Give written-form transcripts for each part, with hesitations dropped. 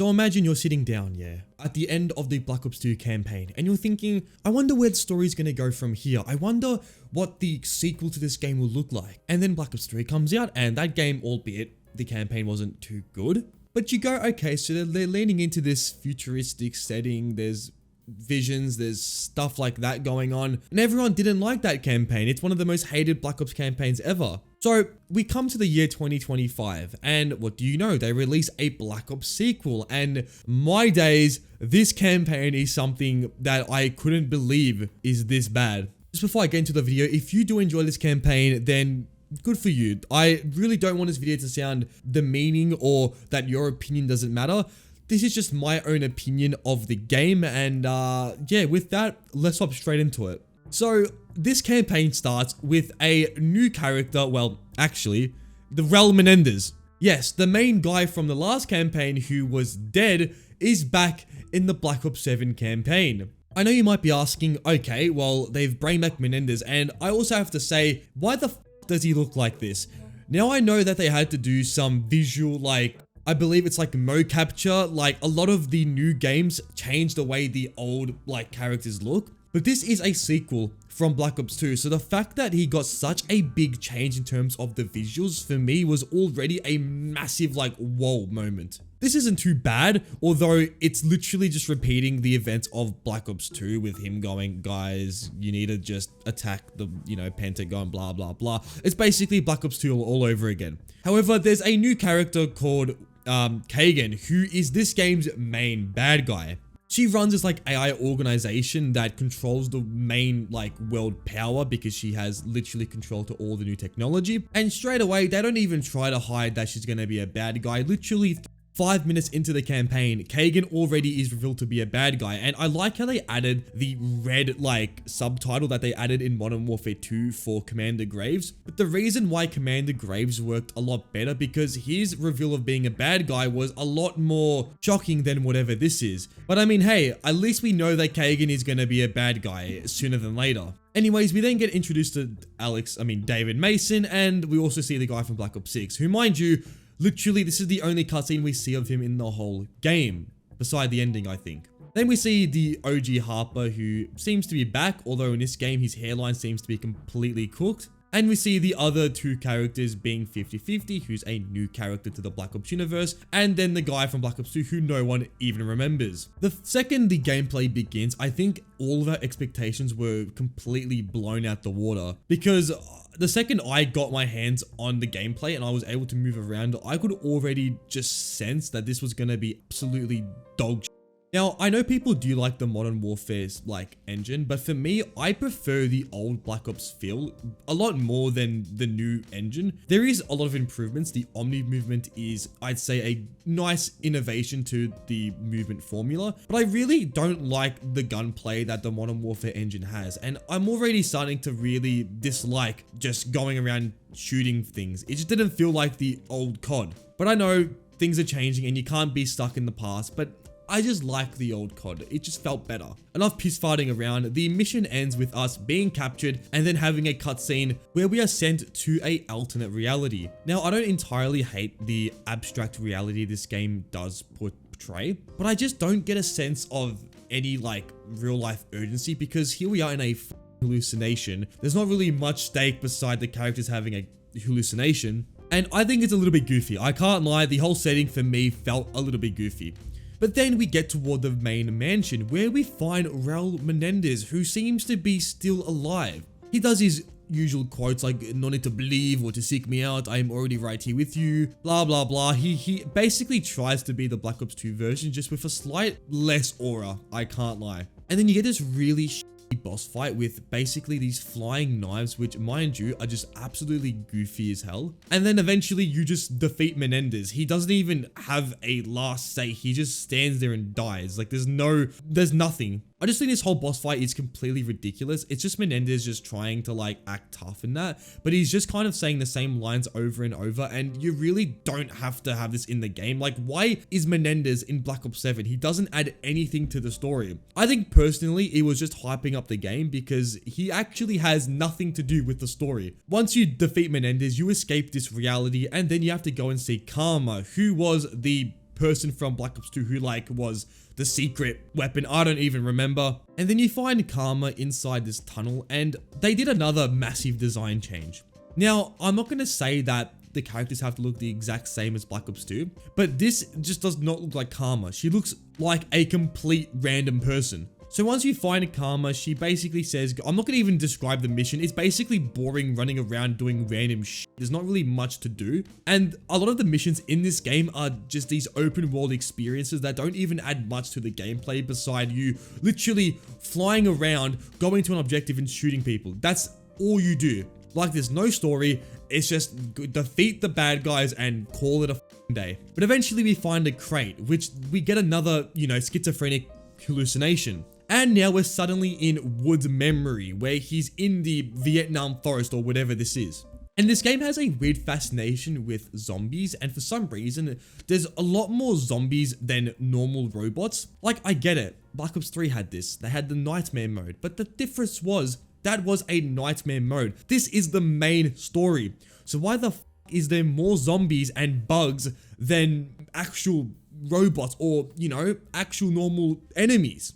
So imagine you're sitting down, at the end of the Black Ops 2 campaign, and you're thinking, I wonder where the story's gonna go from here. I wonder what the sequel to this game will look like. And then Black Ops 3 comes out, and that game, albeit the campaign wasn't too good, but you go, okay, so they're leaning into this futuristic setting, there's visions, there's stuff like that going on, and everyone didn't like that campaign. It's one of the most hated Black Ops campaigns ever. So we come to the year 2025, and what do you know? They release a Black Ops sequel, and my days, this campaign is something that I couldn't believe is this bad. Just before I get into the video, if you do enjoy this campaign, then good for you. I really don't want this video to sound demeaning or that your opinion doesn't matter. This is just my own opinion of the game, and yeah, with that, let's hop straight into it. So this campaign starts with a new character, well, actually, the Raul Menendez. Yes, the main guy from the last campaign who was dead is back in the Black Ops 7 campaign. I know you might be asking, okay, well, they've brought back Menendez, and I also have to say, why the f does he look like this? Now I know that they had to do some visual, like, I believe it's like mode capture, like a lot of the new games change the way the old like characters look, but this is a sequel from Black Ops 2, so the fact that he got such a big change in terms of the visuals for me was already a massive like whoa moment. This isn't too bad, although it's literally just repeating the events of Black Ops 2 with him going, guys, you need to just attack the, Pentagon, blah, blah, blah. It's basically Black Ops 2 all over again. However, there's a new character called Kagan, who is this game's main bad guy. She runs this like AI organization that controls the main like world power because she has literally control to all the new technology. And straight away, they don't even try to hide that she's going to be a bad guy. Literally 5 minutes into the campaign, Kagan already is revealed to be a bad guy, and I like how they added the red like subtitle that they added in Modern Warfare 2 for Commander Graves. But the reason why Commander Graves worked a lot better because his reveal of being a bad guy was a lot more shocking than whatever this is. But I mean, hey, at least we know that Kagan is gonna be a bad guy sooner than later. Anyways, we then get introduced to David Mason, and we also see the guy from Black Ops 6, who, mind you, literally, this is the only cutscene we see of him in the whole game, beside the ending, I think. Then we see the OG Harper, who seems to be back, although in this game, his hairline seems to be completely cooked. And we see the other two characters being 50-50, who's a new character to the Black Ops universe, and then the guy from Black Ops 2, who no one even remembers. The second the gameplay begins, I think all of our expectations were completely blown out the water, because the second I got my hands on the gameplay and I was able to move around, I could already just sense that this was going to be absolutely dog shit. Now, I know people do like the Modern Warfare's like engine, but for me, I prefer the old Black Ops feel a lot more than the new engine. There is a lot of improvements. The Omni movement is, I'd say, a nice innovation to the movement formula, but I really don't like the gunplay that the Modern Warfare engine has, and I'm already starting to really dislike just going around shooting things. It just didn't feel like the old COD. But I know things are changing and you can't be stuck in the past, but I just like the old COD. It just felt better. Enough piss farting around. The mission ends with us being captured and then having a cutscene where we are sent to a alternate reality. Now, I don't entirely hate the abstract reality this game does portray, but I just don't get a sense of any like real life urgency because here we are in a hallucination. There's not really much stake beside the characters having a hallucination, and I think it's a little bit goofy. I can't lie, the whole setting for me felt a little bit goofy. But then we get toward the main mansion where we find Raul Menendez, who seems to be still alive. He does his usual quotes like, no need to believe or to seek me out, I am already right here with you, blah blah blah. He basically tries to be the Black Ops 2 version, just with a slight less aura, I can't lie. And then you get this really boss fight with basically these flying knives, which mind you are just absolutely goofy as hell. And then eventually you just defeat Menendez. He doesn't even have a last say. He just stands there and dies. Like there's nothing. I just think this whole boss fight is completely ridiculous. It's just Menendez just trying to like act tough in that, but he's just kind of saying the same lines over and over, and you really don't have to have this in the game. Like, why is Menendez in Black Ops 7? He doesn't add anything to the story. I think personally it was just hyping up the game because he actually has nothing to do with the story. Once you defeat Menendez, you escape this reality, and then you have to go and see Karma, who was the person from Black Ops 2 who like was the secret weapon. I don't even remember. And then you find Karma inside this tunnel, and they did another massive design change. Now, I'm not going to say that the characters have to look the exact same as Black Ops 2, but this just does not look like Karma. She looks like a complete random person. So once you find Karma, she basically says, I'm not going to even describe the mission. It's basically boring running around doing random shit. There's not really much to do. And a lot of the missions in this game are just these open world experiences that don't even add much to the gameplay beside you literally flying around, going to an objective and shooting people. That's all you do. Like, there's no story. It's just defeat the bad guys and call it a day. But eventually we find a crate, which we get another, schizophrenic hallucination. And now we're suddenly in Wood's memory, where he's in the Vietnam forest or whatever this is. And this game has a weird fascination with zombies, and for some reason, there's a lot more zombies than normal robots. Like, I get it. Black Ops 3 had this. They had the nightmare mode, but the difference was that was a nightmare mode. This is the main story. So why the f is there more zombies and bugs than actual robots or, actual normal enemies?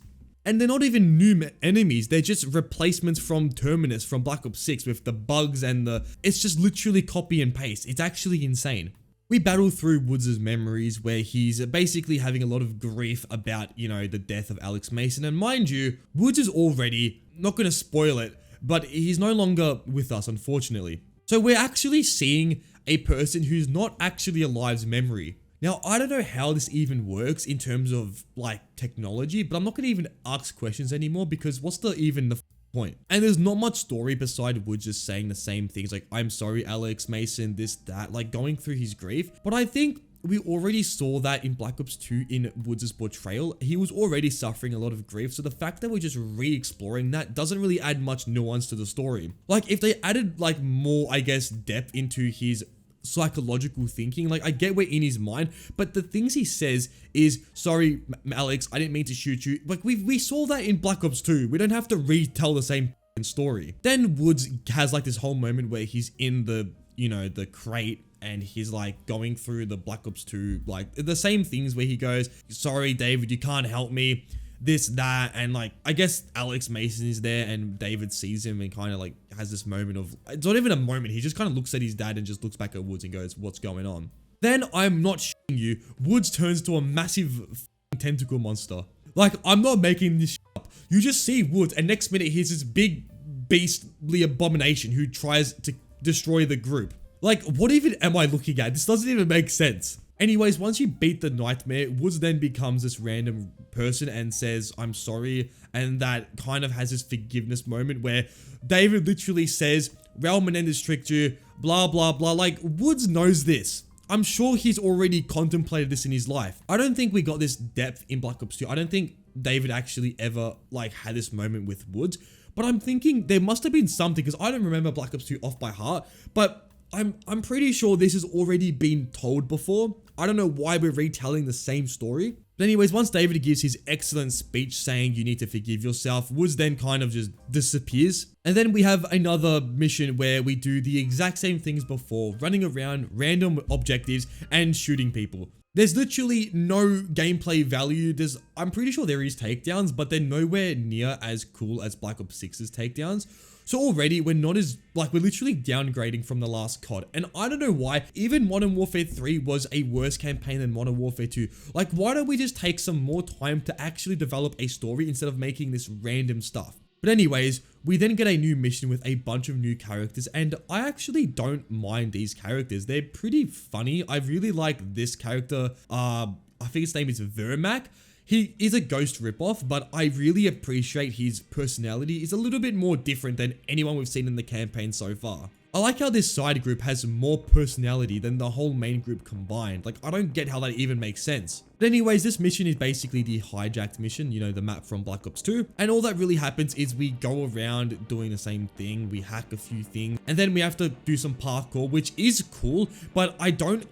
And they're not even new enemies, they're just replacements from Terminus from Black Ops 6 with the bugs and it's just literally copy and paste. It's actually insane. We battle through Woods' memories where he's basically having a lot of grief about, the death of Alex Mason. And mind you, Woods is already, not going to spoil it, but he's no longer with us, unfortunately. So we're actually seeing a person who's not actually alive's memory. Now, I don't know how this even works in terms of like technology, but I'm not going to even ask questions anymore because what's the point? And there's not much story beside Wood just saying the same things like, I'm sorry, Alex Mason, this, that, like going through his grief. But I think we already saw that in Black Ops 2 in Woods' portrayal. He was already suffering a lot of grief. So the fact that we're just re-exploring that doesn't really add much nuance to the story. Like if they added like more, I guess, depth into his psychological thinking, like I get we're in his mind, but the things he says is, sorry Alex, I didn't mean to shoot you. Like we saw that in Black Ops 2. We don't have to retell the same story. Then Woods has like this whole moment where he's in the the crate and he's like going through the Black Ops 2, like the same things where he goes, sorry David, you can't help me, this, that, and like I guess Alex Mason is there and David sees him and kind of like has this moment of, it's not even a moment, he just kind of looks at his dad and just looks back at Woods and goes, what's going on? Then, I'm not shitting you, Woods turns to a massive tentacle monster. Like, I'm not making this up. You just see Woods and next minute he's this big beastly abomination who tries to destroy the group. Like, what even am I looking at? This doesn't even make sense. Anyways, once you beat the nightmare, Woods then becomes this random person and says, I'm sorry. And that kind of has this forgiveness moment where David literally says, Raul Menendez tricked you, blah, blah, blah. Like, Woods knows this. I'm sure he's already contemplated this in his life. I don't think we got this depth in Black Ops 2. I don't think David actually ever like had this moment with Woods. But I'm thinking there must have been something because I don't remember Black Ops 2 off by heart. But I'm pretty sure this has already been told before. I don't know why we're retelling the same story. But anyways, once David gives his excellent speech saying you need to forgive yourself, Woods then kind of just disappears. And then we have another mission where we do the exact same things before, running around random objectives and shooting people. There's literally no gameplay value. I'm pretty sure there is takedowns, but they're nowhere near as cool as Black Ops 6's takedowns. So already we're literally downgrading from the last COD. And I don't know why, even Modern Warfare 3 was a worse campaign than Modern Warfare 2. Like, why don't we just take some more time to actually develop a story instead of making this random stuff? But anyways, we then get a new mission with a bunch of new characters, and I actually don't mind these characters. They're pretty funny. I really like this character. I think his name is Vermac. He is a Ghost ripoff, but I really appreciate his personality. It's a little bit more different than anyone we've seen in the campaign so far. I like how this side group has more personality than the whole main group combined. Like, I don't get how that even makes sense. But anyways, this mission is basically the Hijacked mission, the map from Black Ops 2. And all that really happens is we go around doing the same thing. We hack a few things and then we have to do some parkour, which is cool, but I don't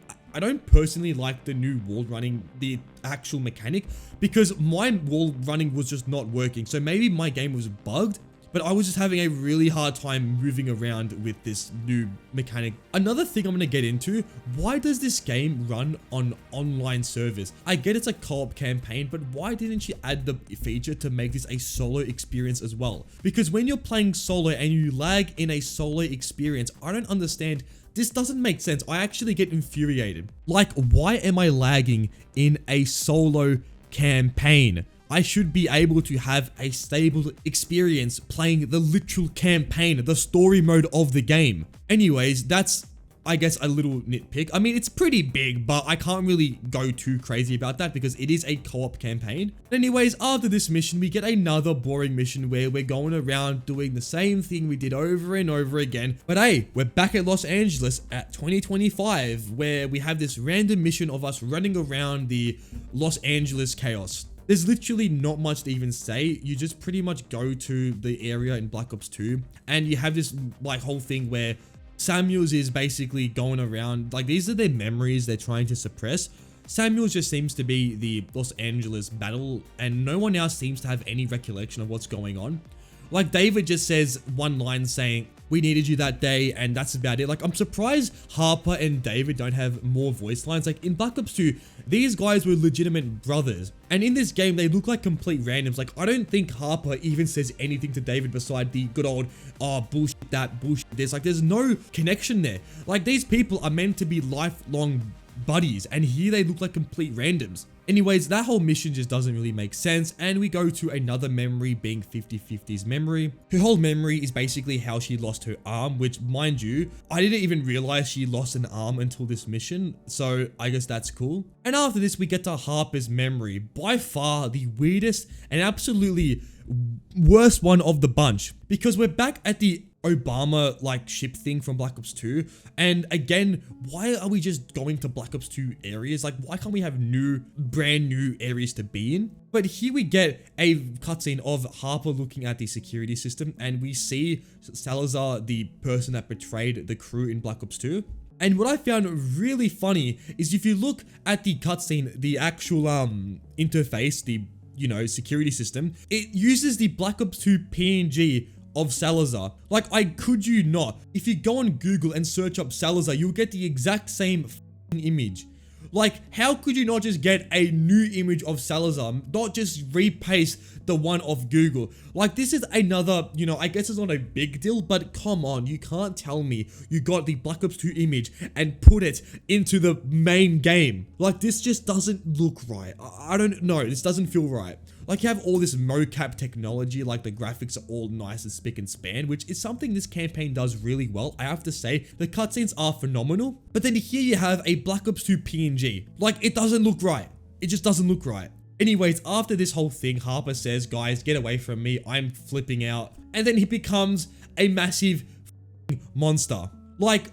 personally like the new wall running, the actual mechanic, because my wall running was just not working. So maybe my game was bugged, but I was just having a really hard time moving around with this new mechanic. Another thing I'm going to get into, why does this game run on online servers? I get it's a co-op campaign, but why didn't you add the feature to make this a solo experience as well? Because when you're playing solo and you lag in a solo experience, I don't understand. This doesn't make sense. I actually get infuriated. Like, why am I lagging in a solo campaign? I should be able to have a stable experience playing the literal campaign, the story mode of the game. Anyways, that's, I guess, a little nitpick. I mean, it's pretty big, but I can't really go too crazy about that because it is a co-op campaign. Anyways, after this mission, we get another boring mission where we're going around doing the same thing we did over and over again. But hey, we're back at Los Angeles at 2025, where we have this random mission of us running around the Los Angeles chaos. There's literally not much to even say. You just pretty much go to the area in Black Ops 2 and you have this like whole thing where Samuels is basically going around, like these are their memories they're trying to suppress. Samuels just seems to be the Los Angeles battle and no one else seems to have any recollection of what's going on. Like David just says one line saying, "We needed you that day," and that's about it. Like, I'm surprised Harper and David don't have more voice lines. Like in Black Ops 2, these guys were legitimate brothers. And in this game, they look like complete randoms. Like, I don't think Harper even says anything to David beside the good old, "Oh, bullshit that, bullshit this." Like, there's no connection there. Like, these people are meant to be lifelong buddies, and here they look like complete randoms. Anyways, that whole mission just doesn't really make sense, and we go to another memory, being 50/50's memory. Her whole memory is basically how she lost her arm, which, mind you, I didn't even realize she lost an arm until this mission, so I guess that's cool. And after this, we get to Harper's memory, by far the weirdest and absolutely worst one of the bunch, because we're back at the Obama like ship thing from Black Ops 2, and again, why are we just going to Black Ops 2 areas? Like, why can't we have brand new areas to be in? But here we get a cutscene of Harper looking at the security system, and we see Salazar, the person that betrayed the crew in Black Ops 2. And what I found really funny is if you look at the cutscene, the actual interface, the security system, it uses the Black Ops 2 PNG of Salazar. Like, I could you not. If you go on Google and search up Salazar, you'll get the exact same image. Like, how could you not just get a new image of Salazar, not just repaste the one of Google? Like, this is another, I guess it's not a big deal, but come on, you can't tell me you got the Black Ops 2 image and put it into the main game. Like, this just doesn't look right. I don't know, this doesn't feel right. Like, you have all this mocap technology, like the graphics are all nice and spick and span, which is something this campaign does really well. I have to say, the cutscenes are phenomenal. But then here you have a Black Ops 2 PNG. Like, it doesn't look right. It just doesn't look right. Anyways, after this whole thing, Harper says, "Guys, get away from me. I'm flipping out." And then he becomes a massive monster. Like,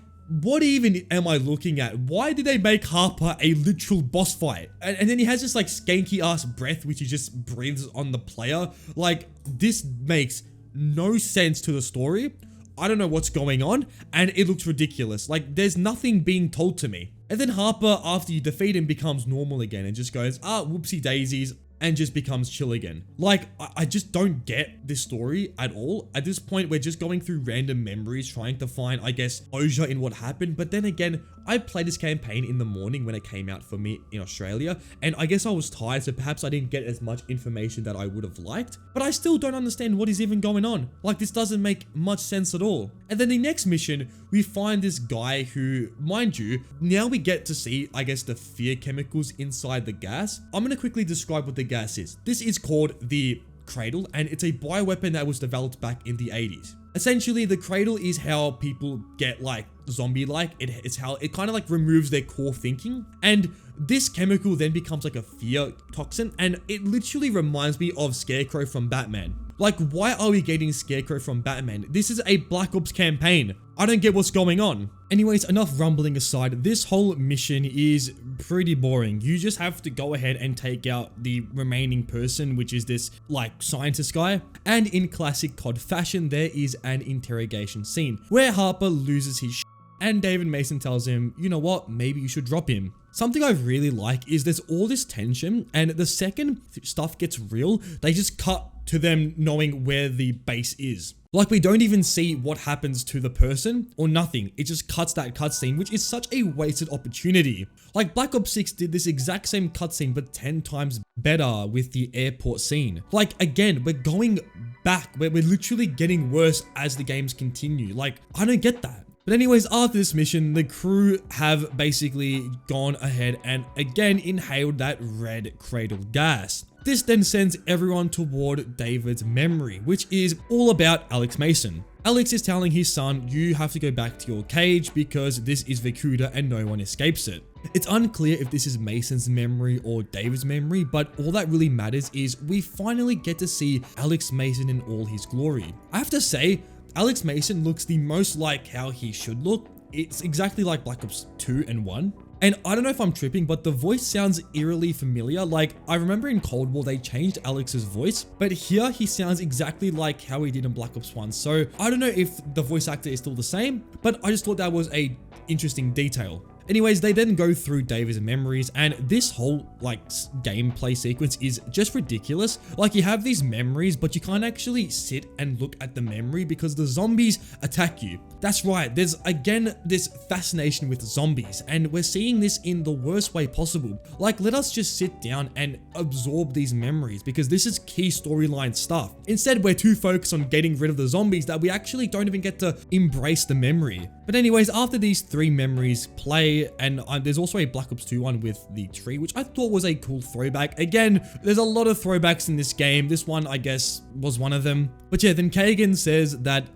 what even am I looking at? Why did they make Harper a literal boss fight? And then he has this like skanky ass breath which he just breathes on the player. Like, this makes no sense to the story. I don't know what's going on, and it looks ridiculous. Like, there's nothing being told to me. And then Harper, after you defeat him, becomes normal again and just goes, whoopsie daisies, and just becomes chill again. Like, I just don't get this story at all. At this point, we're just going through random memories, trying to find, I guess, closure in what happened. But then again, I played this campaign in the morning when it came out for me in Australia, and I guess I was tired, so perhaps I didn't get as much information that I would have liked. But I still don't understand what is even going on. Like, this doesn't make much sense at all. And then the next mission, we find this guy who, mind you, now we get to see, I guess, the fear chemicals inside the gas. I'm going to quickly describe what the gas is. This is called the Cradle, and it's a bioweapon that was developed back in the 80s. Essentially, the Cradle is how people get like zombie-like. It's how it kind of like removes their core thinking, and this chemical then becomes like a fear toxin, and it literally reminds me of Scarecrow from Batman. Like, why are we getting Scarecrow from Batman? This is a Black Ops campaign. I don't get what's going on. Anyways, enough rumbling aside, this whole mission is pretty boring. You just have to go ahead and take out the remaining person, which is this like scientist guy. And in classic COD fashion, there is an interrogation scene where Harper loses his and David Mason tells him, you know what, maybe you should drop him. Something I really like is there's all this tension, and the second stuff gets real, they just cut to them knowing where the base is. Like, we don't even see what happens to the person or nothing. It just cuts that cutscene, which is such a wasted opportunity. Like, Black Ops 6 did this exact same cutscene, but 10 times better with the airport scene. Like, again, we're going back. We're literally getting worse as the games continue. Like, I don't get that. But anyways, after this mission, the crew have basically gone ahead and again inhaled that red cradle gas. This then sends everyone toward David's memory, which is all about Alex Mason. Alex is telling his son, you have to go back to your cage because this is Vorkuta and no one escapes it. It's unclear if this is Mason's memory or David's memory, but all that really matters is we finally get to see Alex Mason in all his glory. I have to say, Alex Mason looks the most like how he should look. It's exactly like Black Ops 2 and 1. And I don't know if I'm tripping, but the voice sounds eerily familiar. Like, I remember in Cold War, they changed Alex's voice, but here he sounds exactly like how he did in Black Ops 1. So I don't know if the voice actor is still the same, but I just thought that was a interesting detail. Anyways, they then go through David's memories, and this whole like gameplay sequence is just ridiculous. Like, you have these memories, but you can't actually sit and look at the memory because the zombies attack you. That's right, there's again this fascination with zombies, and we're seeing this in the worst way possible. Like, let us just sit down and absorb these memories because this is key storyline stuff. Instead, we're too focused on getting rid of the zombies that we actually don't even get to embrace the memory. But anyways, after these 3 memories play, and there's also a Black Ops 2 one with the tree, which I thought was a cool throwback. Again, there's a lot of throwbacks in this game. This one, I guess, was one of them. But yeah, then Kagan says that,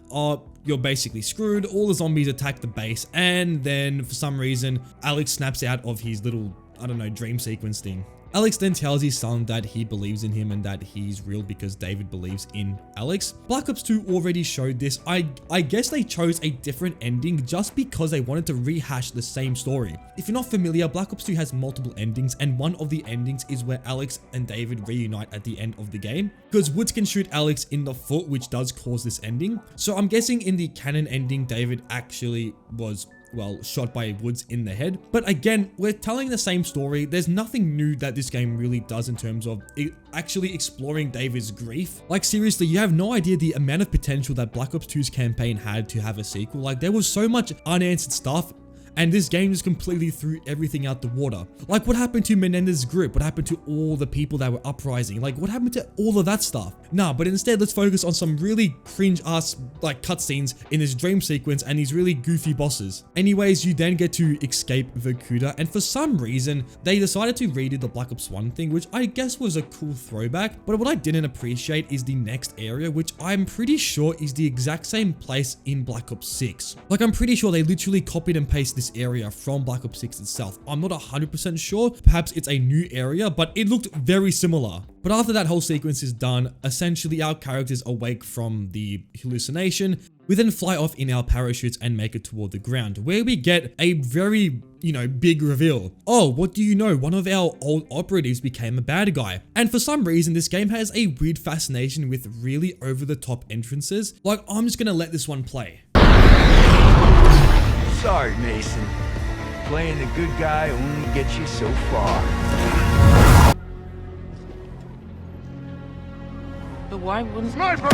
you're basically screwed. All the zombies attack the base, and then for some reason, Alex snaps out of his little, I don't know, dream sequence thing. Alex then tells his son that he believes in him and that he's real because David believes in Alex. Black Ops 2 already showed this. I guess they chose a different ending just because they wanted to rehash the same story. If you're not familiar, Black Ops 2 has multiple endings, and one of the endings is where Alex and David reunite at the end of the game, because Woods can shoot Alex in the foot, which does cause this ending. So I'm guessing in the canon ending, David actually was, well, shot by Woods in the head. But again, we're telling the same story. There's nothing new that this game really does in terms of actually exploring David's grief. Like, seriously, you have no idea the amount of potential that Black Ops 2's campaign had to have a sequel. Like, there was so much unanswered stuff, and this game just completely threw everything out the water. Like, what happened to Menendez's group? What happened to all the people that were uprising? Like, what happened to all of that stuff? Nah, but instead, let's focus on some really cringe-ass, like, cutscenes in this dream sequence and these really goofy bosses. Anyways, you then get to escape Vorkuta, and for some reason, they decided to redo the Black Ops 1 thing, which I guess was a cool throwback. But what I didn't appreciate is the next area, which I'm pretty sure is the exact same place in Black Ops 6. Like, I'm pretty sure they literally copied and pasted this area from Black Ops 6 itself. I'm not 100% sure. Perhaps it's a new area, but it looked very similar. But after that whole sequence is done, essentially our characters awake from the hallucination. We then fly off in our parachutes and make it toward the ground, where we get a very, big reveal. Oh, what do you know? One of our old operatives became a bad guy. And for some reason, this game has a weird fascination with really over-the-top entrances. Like, I'm just gonna let this one play. Sorry, Mason. Playing the good guy only gets you so far. But why wouldn't... Sniper!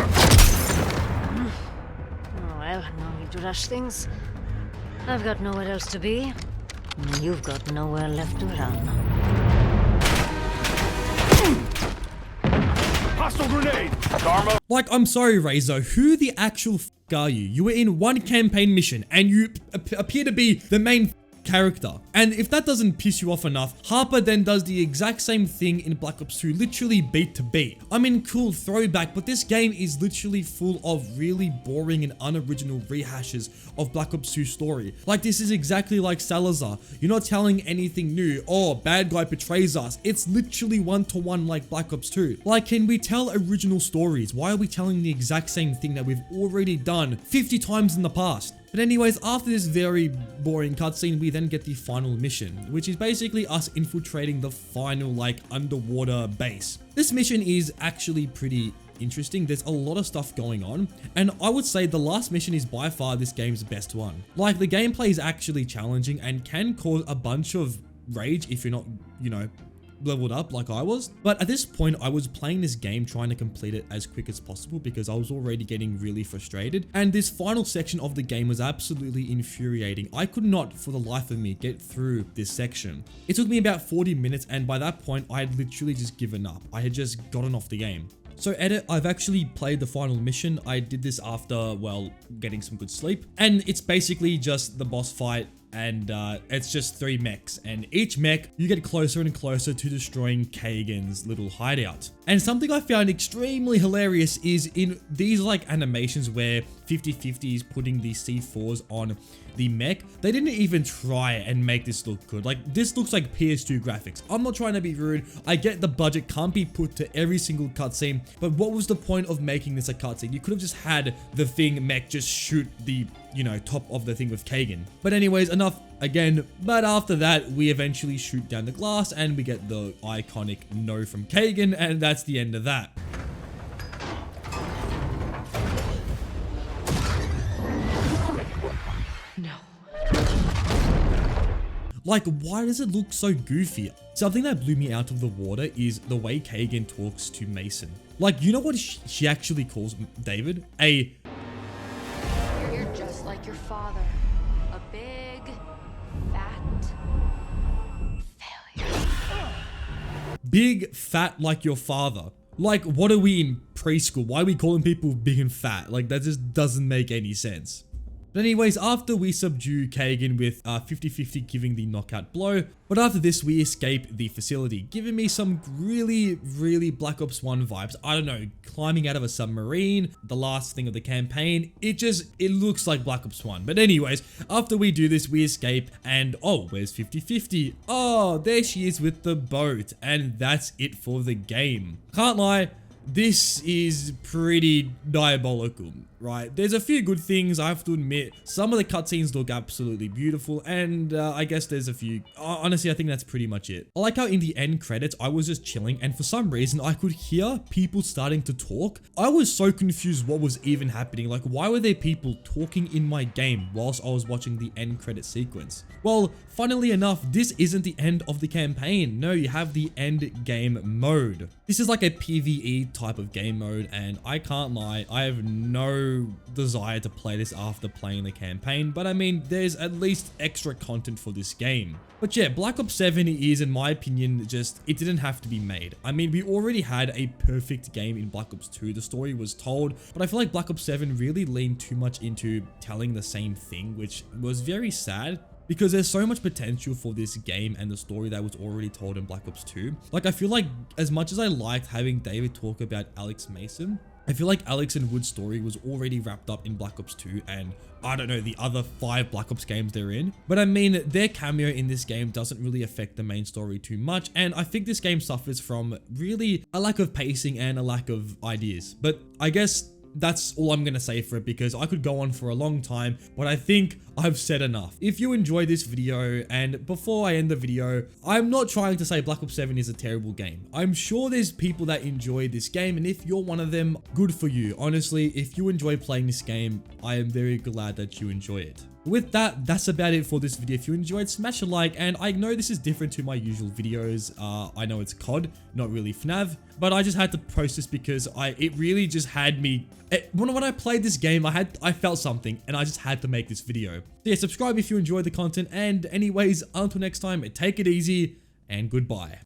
Oh, well, no need to rush things. I've got nowhere else to be, and you've got nowhere left to run. Hostile grenade! Dharma! Like, I'm sorry, Razor, who the actual f are you? You were in one campaign mission, and you appear to be the main character. And if that doesn't piss you off enough, Harper then does the exact same thing in Black Ops 2, literally beat to beat. I mean, cool throwback, but this game is literally full of really boring and unoriginal rehashes of Black Ops 2 story. Like, this is exactly like Salazar. You're not telling anything new. Oh, bad guy betrays us. It's literally one-to-one like Black Ops 2. Like, can we tell original stories? Why are we telling the exact same thing that we've already done 50 times in the past? But anyways, after this very boring cutscene, we then get the final mission, which is basically us infiltrating the final, like, underwater base. This mission is actually pretty interesting. There's a lot of stuff going on, and I would say the last mission is by far this game's best one. Like, the gameplay is actually challenging and can cause a bunch of rage if you're not, leveled up like I was. But at this point, I was playing this game trying to complete it as quick as possible because I was already getting really frustrated. And this final section of the game was absolutely infuriating. I could not for the life of me get through this section. It took me about 40 minutes, and by that point, I had literally just given up. I had just gotten off the game. So edit, I've actually played the final mission. I did this after, well, getting some good sleep. And it's basically just the boss fight, and it's just 3 mechs, and each mech you get closer and closer to destroying Kagan's little hideout. And something I found extremely hilarious is in these like animations where 50/50 is putting these C4s on the mech, they didn't even try and make this look good. Like, this looks like PS2 graphics. I'm not trying to be rude. I get the budget can't be put to every single cutscene, but what was the point of making this a cutscene? You could have just had the thing mech just shoot the, you know, top of the thing with Kagan. But anyways, enough again. But after that, we eventually shoot down the glass and we get the iconic no from Kagan, and that's the end of that. Like, why does it look so goofy? Something that blew me out of the water is the way Kagan talks to Mason. Like, you know what she actually calls David? You're just like your father. A big, fat failure. Big, fat like your father. Like, what are we in preschool? Why are we calling people big and fat? Like, that just doesn't make any sense. But anyways, after we subdue Kagan with 50/50 giving the knockout blow, but after this we escape the facility, giving me some really Black Ops 1 vibes. I don't know, climbing out of a submarine, the last thing of the campaign, it looks like Black Ops 1. But anyways, after we do this, we escape, and oh, where's 50/50? Oh, there she is with the boat, and that's it for the game. Can't lie, this is pretty diabolical, right? There's a few good things, I have to admit. Some of the cutscenes look absolutely beautiful, and I guess there's a few. Honestly, I think that's pretty much it. I like how in the end credits, I was just chilling, and for some reason, I could hear people starting to talk. I was so confused what was even happening. Like, why were there people talking in my game whilst I was watching the end credit sequence? Well, funnily enough, this isn't the end of the campaign. No, you have the end game mode. This is like a PvE type of game mode, and I can't lie, I have no desire to play this after playing the campaign, but I mean, there's at least extra content for this game. But yeah, Black Ops 7 is, in my opinion, it didn't have to be made. I mean, we already had a perfect game in Black Ops 2, the story was told, but I feel like Black Ops 7 really leaned too much into telling the same thing, which was very sad. Because there's so much potential for this game and the story that was already told in Black Ops 2. Like, I feel like as much as I liked having David talk about Alex Mason, I feel like Alex and Wood's story was already wrapped up in Black Ops 2 and, I don't know, the other 5 Black Ops games they're in. But I mean, their cameo in this game doesn't really affect the main story too much, and I think this game suffers from really a lack of pacing and a lack of ideas. But I guess that's all I'm gonna say for it, because I could go on for a long time, but I think I've said enough. If you enjoyed this video, and before I end the video, I'm not trying to say Black Ops 7 is a terrible game. I'm sure there's people that enjoy this game, and if you're one of them, good for you. Honestly, if you enjoy playing this game, I am very glad that you enjoy it. With that, that's about it for this video. If you enjoyed, smash a like, and I know this is different to my usual videos. I know it's COD, not really FNAF, but I just had to post this because it really just had me. When I played this game, I felt something, and I just had to make this video. So yeah, subscribe if you enjoyed the content, and anyways, until next time, take it easy, and goodbye.